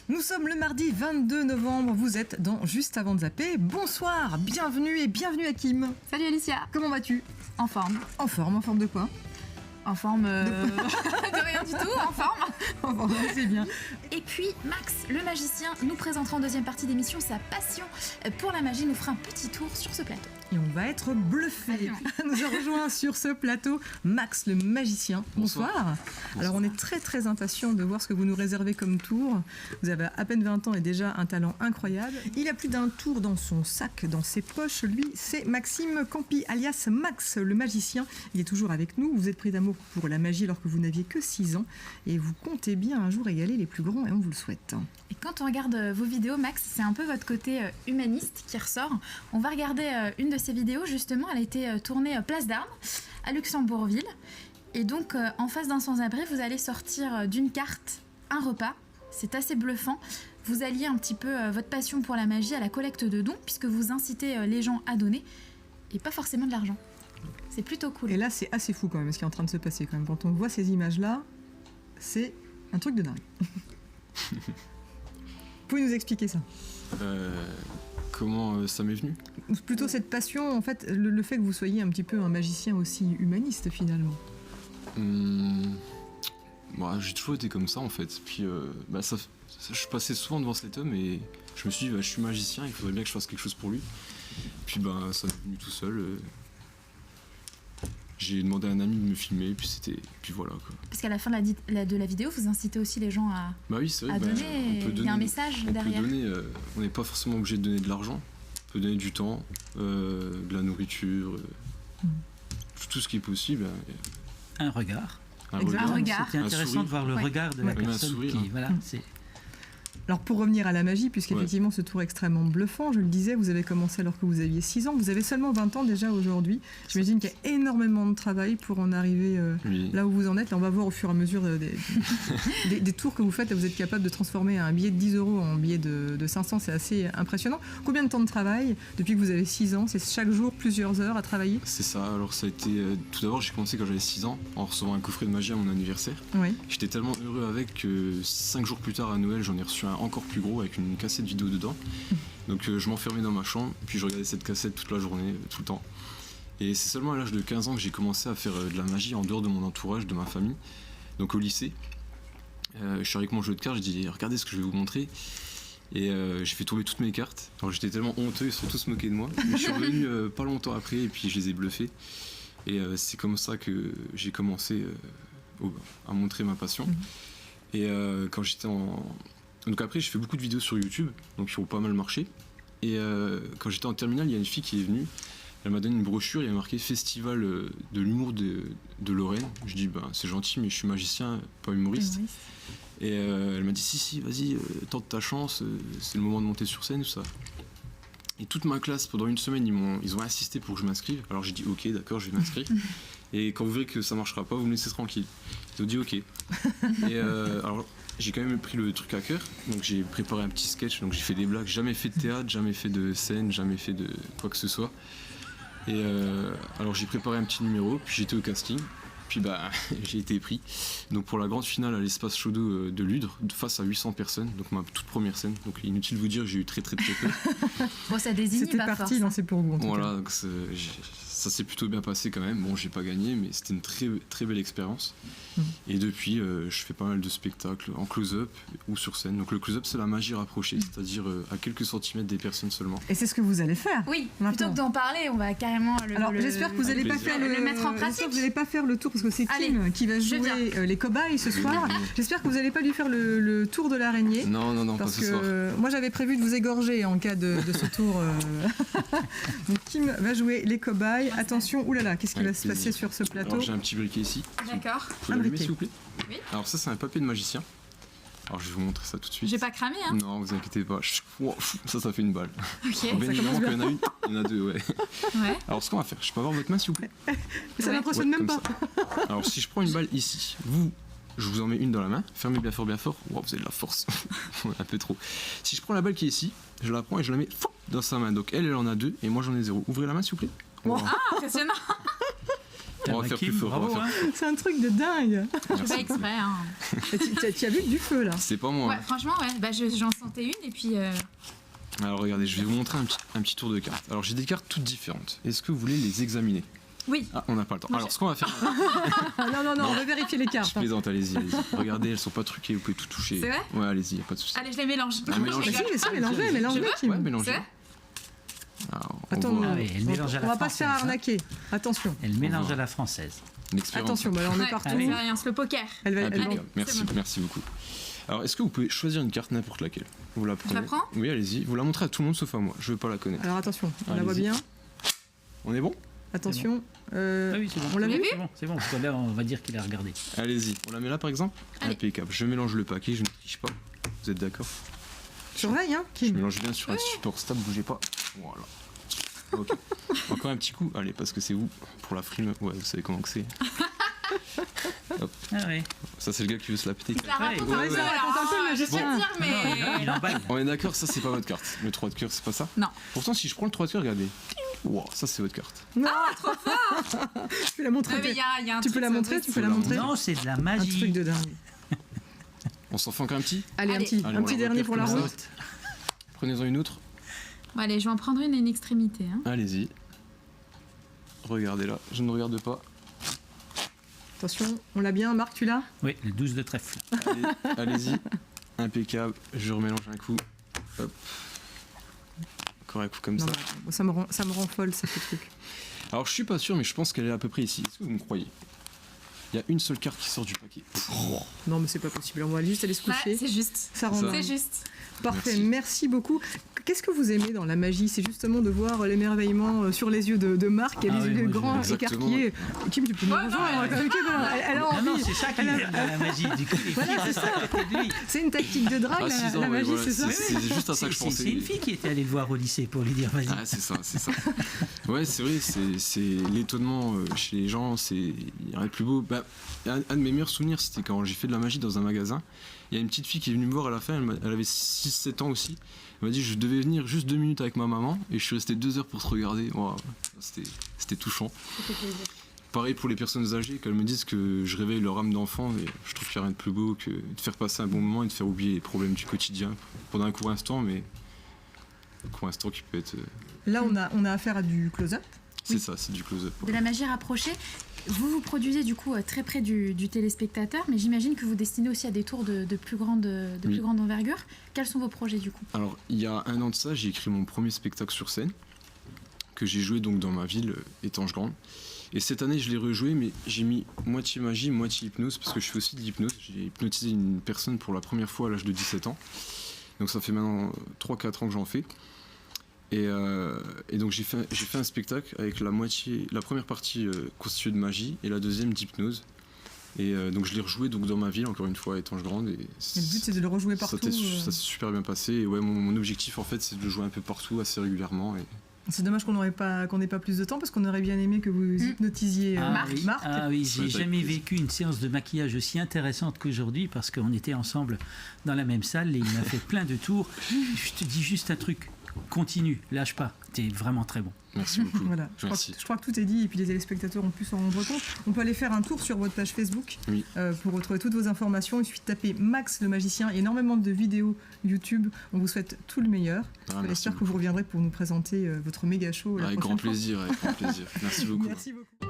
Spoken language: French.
Nous sommes le mardi 22 novembre, vous êtes dans Juste avant de zapper. Bonsoir, bienvenue Hakim. Salut Alicia. Comment vas-tu? En forme. En forme de quoi? En forme de rien du tout, en forme. En forme, c'est bien. Et puis Max, le magicien, nous présentera en deuxième partie d'émission sa passion pour la magie, nous fera un petit tour sur ce plateau. Et on va être bluffés. Nous a rejoint sur ce plateau Max le magicien. Bonsoir. Alors on est très impatients de voir ce que vous nous réservez comme tour. Vous avez à peine 20 ans et déjà un talent incroyable. Il a plus d'un tour dans son sac, dans ses poches. Lui, c'est Maxime Campi, alias Max le magicien. Il est toujours avec nous. Vous êtes pris d'amour pour la magie alors que vous n'aviez que 6 ans. Et vous comptez bien un jour égaler les plus grands et on vous le souhaite. Et quand on regarde vos vidéos, Max, c'est un peu votre côté humaniste qui ressort. On va regarder une de ces vidéos, justement. Elle a été tournée Place d'Armes, à Luxembourgville. Et donc, en face d'un sans-abri, vous allez sortir d'une carte un repas. C'est assez bluffant. Vous alliez un petit peu votre passion pour la magie à la collecte de dons, puisque vous incitez les gens à donner, et pas forcément de l'argent. C'est plutôt cool. Et là, c'est assez fou quand même, ce qui est en train de se passer quand même. Quand on voit ces images-là, c'est un truc de dingue. Vous pouvez nous expliquer ça? Comment ça m'est venu? Plutôt cette passion, en fait, le fait que vous soyez un petit peu un magicien aussi humaniste finalement. J'ai toujours été comme ça en fait. Puis je passais souvent devant cet homme et je me suis dit je suis magicien, il faudrait bien que je fasse quelque chose pour lui. Puis ça m'est venu tout seul. J'ai demandé à un ami de me filmer, puis voilà quoi. Parce qu'à la fin de la vidéo, vous incitez aussi les gens à, oui, c'est vrai, à donner. Il y a un message derrière. On n'est pas forcément obligé de donner de l'argent. On peut donner du temps, de la nourriture, tout ce qui est possible. Un regard. Un regard. C'était intéressant de voir le regard de la personne qui... Voilà, c'est... Alors pour revenir à la magie, puisqu'effectivement ce tour est extrêmement bluffant, je le disais, vous avez commencé alors que vous aviez 6 ans, vous avez seulement 20 ans déjà aujourd'hui. J'imagine qu'il y a énormément de travail pour en arriver là où vous en êtes. Là on va voir au fur et à mesure des tours que vous faites. Vous êtes capable de transformer un billet de 10 € en billet de 500, c'est assez impressionnant. Combien de temps de travail depuis que vous avez 6 ans? C'est chaque jour plusieurs heures à travailler? C'est ça, alors ça a été... tout d'abord j'ai commencé quand j'avais 6 ans en recevant un coffret de magie à mon anniversaire. Oui. J'étais tellement heureux avec que 5 jours plus tard à Noël j'en ai reçu un encore plus gros avec une cassette vidéo dedans. Donc je m'enfermais dans ma chambre, puis je regardais cette cassette toute la journée, tout le temps. Et c'est seulement à l'âge de 15 ans que j'ai commencé à faire de la magie en dehors de mon entourage, de ma famille. Donc au lycée, je suis avec mon jeu de cartes, je dis regardez ce que je vais vous montrer. Et j'ai fait tomber toutes mes cartes. Alors j'étais tellement honteux, ils se sont tous moqués de moi. Mais je suis revenu pas longtemps après et puis je les ai bluffés. Et c'est comme ça que j'ai commencé à montrer ma passion. Et quand j'étais Donc après, je fais beaucoup de vidéos sur YouTube, donc qui ont pas mal marché. Et quand j'étais en terminale, il y a une fille qui est venue. Elle m'a donné une brochure, il y a marqué Festival de l'humour de Lorraine. Je dis, c'est gentil, mais je suis magicien, pas humoriste. Et elle m'a dit, si, vas-y, tente ta chance, c'est le moment de monter sur scène, tout ça. Et toute ma classe, pendant une semaine, ils ont insisté pour que je m'inscrive. Alors j'ai dit, ok, d'accord, je vais m'inscrire. Et quand vous verrez que ça marchera pas, vous me laissez tranquille. Ils ont dit, ok. Et alors... J'ai quand même pris le truc à cœur, donc j'ai préparé un petit sketch, donc j'ai fait des blagues, jamais fait de théâtre, jamais fait de scène, jamais fait de quoi que ce soit. Et alors j'ai préparé un petit numéro, puis j'étais au casting, puis j'ai été pris. Donc pour la grande finale à l'espace Chaudot de Ludre, face à 800 personnes, donc ma toute première scène, donc inutile de vous dire que j'ai eu très peur. Bon, ça désigne C'était pas parti, force. non, c'est pour vous en tout voilà, cas. donc ça s'est plutôt bien passé quand même. Bon, j'ai pas gagné, mais c'était une très belle expérience. Et depuis, je fais pas mal de spectacles en close-up ou sur scène. Donc le close-up, c'est la magie rapprochée, c'est-à-dire à quelques centimètres des personnes seulement. Et c'est ce que vous allez faire. Oui, maintenant. plutôt que d'en parler, on va carrément Alors j'espère que vous n'allez pas faire le mettre en pratique. J'espère que vous n'allez pas faire le tour parce que c'est Kim qui va jouer les cobayes ce soir. J'espère que vous n'allez pas lui faire le tour de l'araignée. Non, parce pas ce soir. que moi j'avais prévu de vous égorger en cas de ce tour. Donc Kim va jouer les cobayes. Attention, oulala, qu'est-ce qui va se passer sur ce plateau? Alors j'ai un petit briquet ici. D'accord. Vous pouvez l'allumer s'il vous plaît? Oui. Alors ça c'est un papier de magicien. Alors je vais vous montrer ça tout de suite. J'ai pas cramé, hein? Non, vous inquiétez pas. Ça fait une balle. Ok. Alors, bien évidemment qu'il y en a une, il y en a deux, ouais. Alors ce qu'on va faire, je peux avoir votre main s'il vous plaît? Ça m'impressionne même pas. Alors si je prends une balle ici, je vous en mets une dans la main, fermez bien fort. Wow, vous avez de la force. Un peu trop. Si je prends la balle qui est ici, je la prends et je la mets dans sa main. Donc elle en a deux et moi j'en ai 0. Ouvrez la main s'il vous plaît. Ah, impressionnant. On va faire plus fort. Bravo, hein. C'est un truc de dingue. Je fais pas exprès. Hein. Tu as vu du feu là. C'est pas moi. Ouais, franchement, ouais. Bah, j'en sentais une et puis. Alors regardez, je vais vous montrer un petit tour de cartes. Alors j'ai des cartes toutes différentes. Est-ce que vous voulez les examiner? Oui. Ah, on n'a pas le temps. Alors ce qu'on va faire... Non, on va vérifier les Je cartes. plaisante, allez-y. Regardez, elles sont pas truquées, vous pouvez tout toucher. C'est vrai? Ouais, allez-y, y a pas de souci. Allez, je les mélange. Mélangez. Si, mélangez, Kim. Ouais, mélangez. C'est vrai? Alors, Attends, Ah oui, elle mélange à la on va pas se faire française, hein. arnaquer. Attention. Elle mélange à la française. l'expérience. Attention, bah alors on est Ouais, partout. l'expérience, le poker. Elle va, Impeccable. Allez, Merci, c'est bon. merci beaucoup. Alors, est-ce que vous pouvez choisir une carte n'importe laquelle? Vous la prenez? la prends? Oui, allez-y. Vous la montrez à tout le monde sauf à moi. Je veux pas la connaître. Alors attention, on la voit Allez-y. bien. On est bon? Attention. Ah oui, c'est bon. On l'a vu? C'est bon, parce que là, on va dire qu'il a regardé. Allez-y. On la met là par exemple? Allez. Impeccable. Je mélange le paquet, je ne triche pas. Vous êtes d'accord? Surveille, hein, Je Kim. mélange bien sur un support stable, bougez pas. Voilà. Ok. Encore un petit coup. Allez, parce que c'est vous. Pour la frime. Ouais, vous savez comment que c'est. Ah oui. Ça, c'est le gars qui veut se la péter. Ça raconte un ouais, peu, ouais. alors, raconte un peu le je sais magicien. dire, mais. Il emballe. On est d'accord, ça c'est pas votre carte. Le 3 de cœur, c'est pas ça? Non. Pourtant, si je prends le 3 de cœur, regardez. Wow, ça c'est votre carte. Non, trop fort. Tu peux la montrer. Ouais, mais y a un Tu truc, peux la ça montrer, doit tu être- peux la Faut la montrer. Non, c'est de la Un truc magie. de dingue. On s'en fait encore un petit? Allez, un Allez. petit, Allez, un on petit la dernier repère pour la comme ça. route. Prenez-en une autre. Bon, allez, je vais en prendre une extrémité. Hein. Allez-y. Regardez là, je ne regarde pas. Attention, on l'a bien. Marc, tu l'as? Oui, le 12 de trèfle. Allez-y. Impeccable. Je remélange un coup. Hop. Encore un coup comme Non, ça. mais ça me rend folle, ça, ce truc. Alors je suis pas sûr, mais je pense qu'elle est à peu près ici. Est-ce que vous me croyez? Il y a une seule carte qui sort du paquet. Wow. Non, mais c'est pas possible. On va juste aller se Ouais, coucher. c'est juste. Ça rend ça. dingue. C'est juste. Parfait, Merci. merci beaucoup. Qu'est-ce que vous aimez dans la magie? C'est justement de voir l'émerveillement sur les yeux de Marc et Ah les oui, yeux moi, grands, exactement. écarquillés. Kim, tu peux nous Ouais, rejoindre. non, Kim, elle a Non, non, envie. c'est ça qu'il aime dans la magie. Du coup, les Voilà, filles c'est restent à côté de lui. C'est une tactique de drague, À 6 ans, la ouais, magie, voilà, c'est ça? c'est juste à ça que je C'est pensais. une fille qui était allée le voir au lycée pour lui dire vas-y. Ah, c'est ça, c'est ça. Ouais, c'est vrai, c'est l'étonnement chez les gens, c'est il y a rien de plus beau. Bah, un de mes meilleurs souvenirs, c'était quand j'ai fait de la magie dans un magasin. Il y a une petite fille qui est venue me voir à la fin, elle avait 6-7 ans aussi. Elle m'a dit je devais venir juste 2 minutes avec ma maman et je suis resté 2 heures pour te regarder. Wow, c'était touchant. Pareil pour les personnes âgées, qu'elles me disent que je réveille leur âme d'enfant, et je trouve qu'il n'y a rien de plus beau que de faire passer un bon moment et de faire oublier les problèmes du quotidien pendant un court instant, mais un court instant qui peut être... Là, on a affaire à du close-up. C'est ça, c'est du close-up. De la magie rapprochée. Vous vous produisez du coup très près du téléspectateur, mais j'imagine que vous destinez aussi à des tours de plus grande Oui. plus grande envergure. Quels sont vos projets du coup? Alors, il y a 1 an de ça, j'ai écrit mon premier spectacle sur scène, que j'ai joué donc dans ma ville, Étanges-Grande. Et cette année, je l'ai rejoué, mais j'ai mis moitié magie, moitié hypnose, parce que je fais aussi de l'hypnose. J'ai hypnotisé une personne pour la première fois à l'âge de 17 ans. Donc ça fait maintenant 3-4 ans que j'en fais. Et donc j'ai fait un spectacle avec la première partie constituée de magie et la deuxième d'hypnose. Et donc je l'ai rejoué donc dans ma ville, encore une fois, à Étanges-Grande. Et Et le but, c'est de le rejouer partout. ça s'est super bien passé. Et ouais, mon objectif en fait, c'est de le jouer un peu partout, assez régulièrement. Et... C'est dommage qu'on n'ait pas plus de temps, parce qu'on aurait bien aimé que vous hypnotisiez Marc. Marc. Ah oui, j'ai Ça va jamais être vécu une séance de maquillage aussi intéressante qu'aujourd'hui parce qu'on était ensemble dans la même salle et il m'a fait plein de tours. Je te dis juste un truc, continue, lâche pas, t'es vraiment très bon. Merci beaucoup. Voilà, Merci. je crois que tout est dit, et puis les téléspectateurs ont pu s'en rendre compte. On peut aller faire un tour sur votre page Facebook Oui. pour retrouver toutes vos informations. Il suffit de taper Max le magicien. Il y a énormément de vidéos YouTube. On vous souhaite tout le meilleur. Ah, On merci espère que beaucoup. vous reviendrez pour nous présenter votre méga show. la Avec prochaine grand fois. plaisir, avec grand plaisir. Merci beaucoup. Merci beaucoup.